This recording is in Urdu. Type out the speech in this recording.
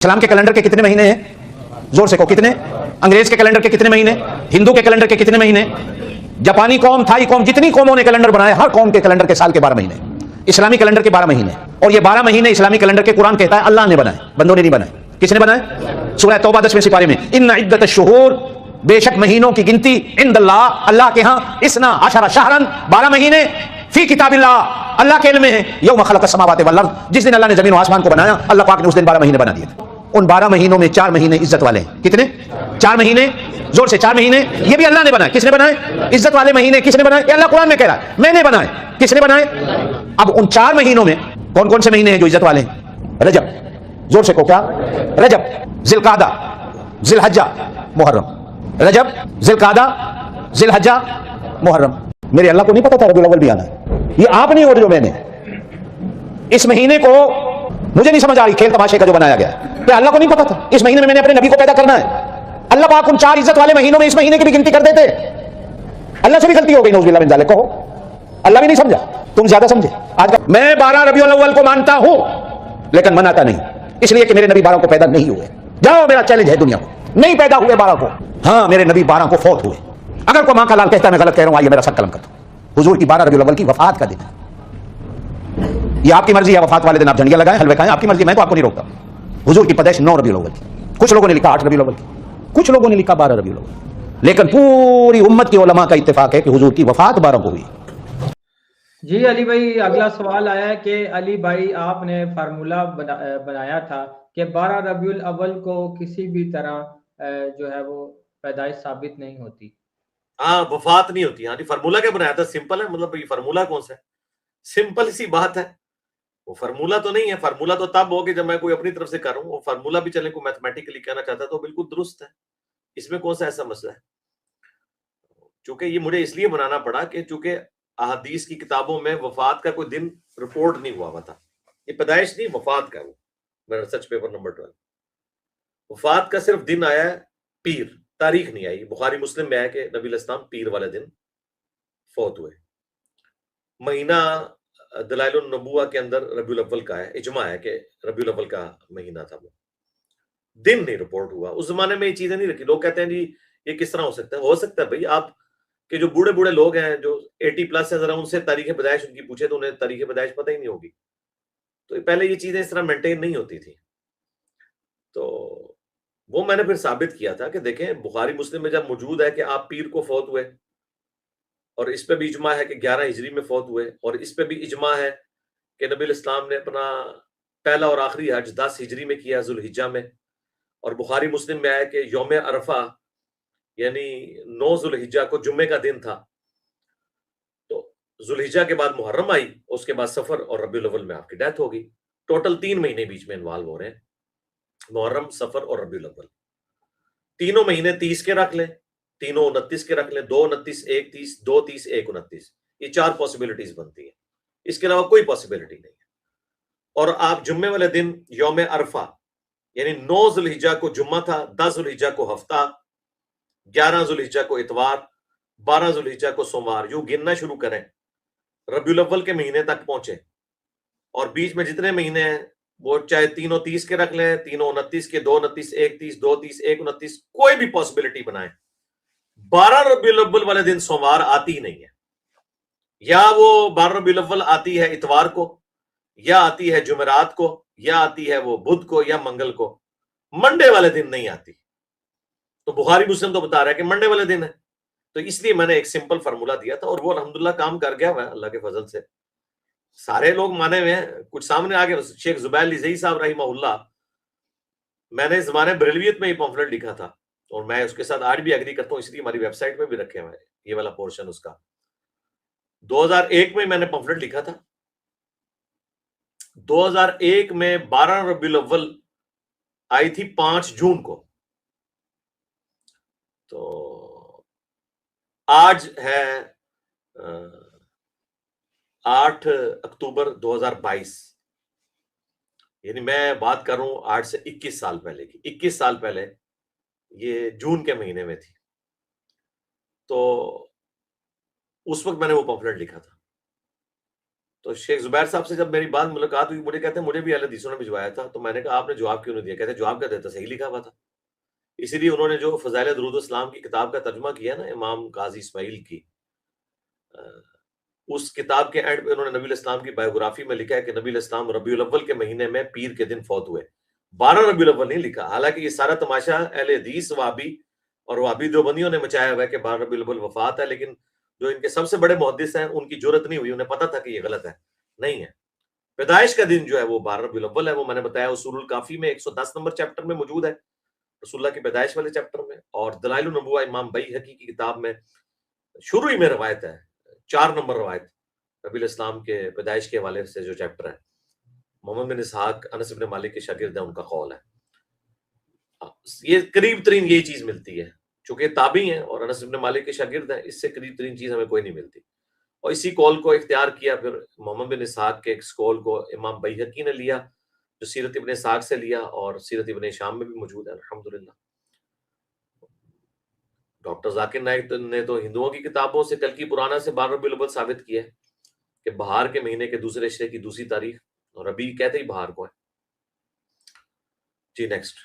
اسلام کے کیلنڈر کے کتنے مہینے ہیں؟ زور سے کہو کتنے؟ انگریز کے کیلنڈر کے کتنے مہینے؟ ہندو کے کیلنڈر کے کتنے مہینے؟ جاپانی قوم، تھائی قوم، جتنی قوموں نے کیلنڈر بنائے، ہر قوم کے کیلنڈر کے سال کے 12 مہینے، اسلامی کیلنڈر کے 12 مہینے، اور یہ 12 مہینے اسلامی کیلنڈر کے قرآن کہتا ہے اللہ نے بنائے، بندوں نے نہیں بنائے۔ کس نے بنائے؟ سورہ توبہ 10ویں سپارے میں ان عدت الشہور، بے شک مہینوں کی گنتی، عند اللہ، اللہ کے ہاں، 12 شہرن، 12 مہینے، فی کتاب اللہ، اللہ کے علم میں ہے، یوم خلق السماوات والارض، جس دن اللہ نے زمین و آسمان کو بنایا، اللہ پاک نے اس دن 12 مہینے بنا دیے تھے۔ ان 12 مہینوں میں 4 مہینے عزت والے ہیں۔ کتنے؟ 4 مہینے، زور سے 4 مہینے، یہ بھی اللہ نے بنائے۔ کس نے بنائے؟ عزت والے مہینے کس نے بنائے؟ یہ اللہ قرآن میں کہہ رہا ہے میں نے بنائے۔ کس نے بنائے؟ اب ان 4 مہینوں میں کون کون سے مہینے ہیں جو عزت والے ہیں؟ رجب، زور سے کو کیا؟ رجب، ذی القعدہ، ذی الحجہ، محرم۔ رجب، ذی القعدہ، ذی الحجہ، محرم۔ میرے اللہ کو نہیں پتا تھا ربیع الاول بھی آنا ہے، یہ آپ نہیں ہو جو میں نے اس مہینے کو، مجھے نہیں سمجھ آ رہی کھیل تماشے کا جو بنایا گیا ہے، کہ اللہ کو نہیں پتا تھا اس مہینے میں میں نے اپنے نبی کو پیدا کرنا ہے۔ اللہ پاک ان 4 عزت والے مہینوں میں اس مہینے کی بھی گنتی کر دیتے۔ اللہ سے بھی غلطی ہو گئی نعوذ باللہ من ذالک، کہو اللہ بھی نہیں سمجھا، تم زیادہ سمجھے۔ آج میں 12 ربیع الاول کو مانتا ہوں لیکن مناتا نہیں، اس لیے کہ میرے نبی 12 کو پیدا نہیں ہوئے۔ جاؤ، میرا چیلنج ہے دنیا کو، نہیں پیدا ہوئے 12 کو، ہاں میرے نبی 12 کو فوت ہوئے۔ اگر کوئی ماں کا لال کہتا ہے میں غلط کہہ رہا ہوں، آئیے میرا سر قلم کر دو۔ حضور کی 12 ربیع الاول کی وفات کا دن ہے۔ یہ آپ کی مرضی ہے، وفات والے دن آپ جھنڈیاں لگائیں، حلوے کھائیں، آپ کی مرضی، میں تو آپ کو نہیں روکتا۔ حضور کی پیدائش 9 ربیع الاول کی، کچھ لوگوں نے لکھا 8 ربیع الاول کی، کچھ لوگوں نے لکھا 12 ربیع الاول، لیکن پوری امت کے علماء کا اتفاق ہے کہ حضور کی وفات 12 کو ہوئی۔ جی علی بھائی، اگلا سوال آیا ہے کہ علی بھائی آپ نے فارمولہ بنایا تھا کہ 12 ربیع الاول کو کسی بھی طرح جو ہے وہ پیدائش ثابت نہیں ہوتی۔ ہاں، وفات نہیں ہوتی۔ ہاں جی، فارمولہ کیا بنایا تھا؟ سمپل ہے، مطلب یہ فارمولہ کون سا ہے؟ سمپل سی بات ہے، وہ فارمولہ تو نہیں ہے۔ فارمولہ تو تب ہو کہ جب میں کوئی اپنی طرف سے کروں، وہ فارمولہ بھی چلے کوئی میتھمیٹیکلی کہنا چاہتا ہے تو بالکل درست ہے، اس میں کون سا ایسا مسئلہ ہے؟ چونکہ یہ مجھے اس لیے بنانا پڑا کہ چونکہ احادیث کی کتابوں میں وفات کا کوئی دن رپورٹ نہیں ہوا ہوا تھا۔ یہ پیدائش نہیں، وفات کا، وہ میرا ریسرچ پیپر نمبر 12، وفات کا صرف دن آیا ہے پیر، تاریخ نہیں آئی۔ بخاری مسلم میں ہے کہ نبی علیہ السلام پیر والے دن فوت ہوئے۔ مہینہ دلائل النبوہ کے اندر ربیع الاول کا ہے، اجماع ہے کہ ربیع الاول کا مہینہ تھا، وہ دن نہیں رپورٹ ہوا۔ اس زمانے میں یہ چیزیں نہیں رکھی۔ لوگ کہتے ہیں جی یہ کس طرح ہو سکتا ہے؟ ہو سکتا ہے بھائی، آپ کے جو بوڑھے بوڑھے لوگ ہیں جو 80 پلس ہیں، ذرا ان سے تاریخ پیدائش ان کی پوچھے تو انہیں تاریخ پیدائش پتہ ہی نہیں ہوگی۔ تو پہلے یہ چیزیں اس طرح مینٹین نہیں ہوتی تھی۔ تو وہ میں نے پھر ثابت کیا تھا کہ دیکھیں بخاری مسلم میں جب موجود ہے کہ آپ پیر کو فوت ہوئے، اور اس پہ بھی اجماع ہے کہ 11 ہجری میں فوت ہوئے، اور اس پہ بھی اجماع ہے کہ نبی علیہ السلام نے اپنا پہلا اور آخری حج 10 ہجری میں کیا، ذوالحجہ میں، اور بخاری مسلم میں آیا کہ یوم عرفہ یعنی 9 ذوالحجہ کو جمعے کا دن تھا۔ تو ذوالحجہ کے بعد محرم آئی، اس کے بعد سفر اور ربیع الاول میں آپ کی ڈیتھ ہو گئی۔ ٹوٹل 3 مہینے بیچ میں انوالو ہو رہے ہیں، محرم، سفر اور ربیع الاول۔ تینوں مہینے 30 کے رکھ لیں، تینوں 29 کے رکھ لیں، 2 29 1 30، 2 30 1 29، یہ 4 پاسبلٹیز بنتی ہیں، اس کے علاوہ کوئی پاسبلٹی نہیں ہے۔ اور آپ جمعے والے دن یوم عرفہ یعنی 9 ذوالحجہ کو جمعہ تھا، 10 ذوالحجہ کو ہفتہ، 11 ذوالحجہ کو اتوار، 12 ذوالحجہ کو سوموار، یوں گننا شروع کریں، ربیع الاول کے مہینے تک پہنچے، اور بیچ میں جتنے مہینے ہیں وہ چاہے تینوں 30 کے رکھ لیں، تینوں 29 کے، 2 29 1 30، 2 30 1 29، کوئی بھی پاسبلٹی بنائیں، 12 ربیع الاول والے دن سوموار آتی ہی نہیں ہے، یا وہ 12 ربیع الاول آتی ہے اتوار کو، یا آتی ہے جمعرات کو، یا آتی ہے وہ بدھ کو یا منگل کو، منڈے والے دن نہیں آتی۔ تو بخاری مسلم تو بتا رہا ہے کہ منڈے والے دن ہے۔ تو اس لیے میں نے ایک سمپل فارمولہ دیا تھا، اور وہ الحمدللہ کام کر گیا ہوا ہے اللہ کے فضل سے۔ سارے لوگ مانے ہوئے ہیں، کچھ سامنے آگے شیخ زبیر لزئی صاحب رحمہ اللہ، میں نے زمانے بریلویت میں یہ پمفلٹ لکھا تھا، اور میں اس کے ساتھ آج بھی ایگری کرتا ہوں، اس لیے ہماری ویب سائٹ پہ بھی رکھے ہوئے ہیں یہ والا پورشن اس کا۔ 2001 میں نے پمفلٹ لکھا تھا، 2001 میں 12 ربیع الاول آئی تھی 5 جون کو، تو آج ہے 8 اکتوبر 2022، یعنی میں بات کر رہا ہوں 8 سے 21 سال پہلے کی۔ 21 سال پہلے یہ جون کے مہینے میں تھی، تو اس وقت میں نے وہ پمفلٹ لکھا تھا۔ تو شیخ زبیر صاحب سے جب میری بات ملاقات ہوئی، مجھے کہتے ہیں مجھے بھی اہل حدیثوں نے بھجوایا تھا. تو میں نے کہا آپ نے جواب کیوں نہیں دیا؟ کہتے جواب کیا دیتا، صحیح لکھا ہوا تھا. اسی لیے انہوں نے جو فضائل درود السلام کی کتاب کا ترجمہ کیا نا امام قاضی اسماعیل کی، اس کتاب کے اینڈ پہ انہوں نے نبی الاسلام کی بایوگرافی میں لکھا ہے کہ نبی الاسلام ربیع الاول کے مہینے میں پیر کے دن فوت ہوئے. 12 ربیع الاول نہیں لکھا. حالانکہ یہ سارا تماشا اہل حدیث وہابی اور وہابی دیوبندیوں نے مچایا ہوا ہے کہ 12 ربیع الاول وفات ہے، لیکن جو ان کے سب سے بڑے محدث ہیں ان کی جرت نہیں ہوئی، انہیں پتا تھا کہ یہ غلط ہے. نہیں ہے، پیدائش کا دن جو ہے وہ 12 ربیع الاول ہے. وہ میں نے بتایا اصول الکافی میں 110 نمبر چیپٹر میں موجود ہے، رسول اللہ کی پیدائش والے چیپٹر میں. اور دلائل النبوہ امام بیہقی کی کتاب میں شروع ہی میں روایت ہے، 4 نمبر روایت نبی الاسلام کے پیدائش کے حوالے سے جو چیپٹر ہے. محمد بن اسحاق انس بن مالک کے شاگرد ہیں، ان کا قول ہے. یہ قریب ترین یہی چیز ملتی ہے، چونکہ تابعی ہیں اور انس بن مالک کے شاگرد ہیں، اس سے قریب ترین چیز ہمیں کوئی نہیں ملتی. اور اسی قول کو اختیار کیا پھر محمد بن اسحاق کے اس قول کو امام بیہقی نے لیا، جو سیرت ابن اسحاق سے لیا اور سیرت ابن ہشام میں بھی موجود ہے. الحمدللہ ڈاکٹر ذاکر نائک نے تو ہندوؤں کی کتابوں سے کلکی پرانا سے 12 ربیع الاول ثابت کیا ہے کہ بہار کے مہینے کے دوسرے شے کی دوسری تاریخ، اور ربیع کہتے ہی بہار کو ہے. جی نیکسٹ.